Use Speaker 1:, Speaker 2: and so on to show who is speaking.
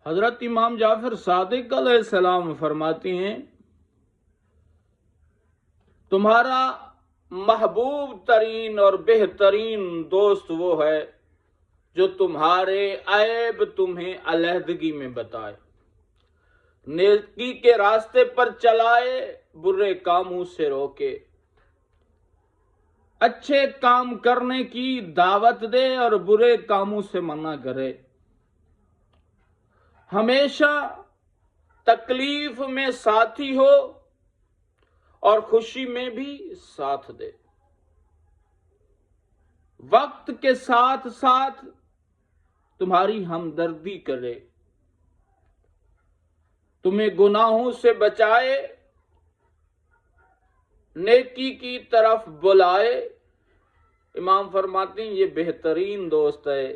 Speaker 1: हजरत इमाम जाफर सादिक अलैहिस्सलाम फरमाती हैं, तुम्हारा महबूब तरीन और बेहतरीन दोस्त वो है जो तुम्हारे ऐब तुम्हें अलहदगी में बताए, नेकी के रास्ते पर चलाए, बुरे कामों से रोके, अच्छे काम करने की दावत दे और बुरे कामों से मना करे, हमेशा तकलीफ में साथी हो और खुशी में भी साथ दे, वक्त के साथ साथ तुम्हारी हमदर्दी करे, तुम्हें गुनाहों से बचाए, नेकी की तरफ बुलाए। इमाम फरमाते हैं ये बेहतरीन दोस्त है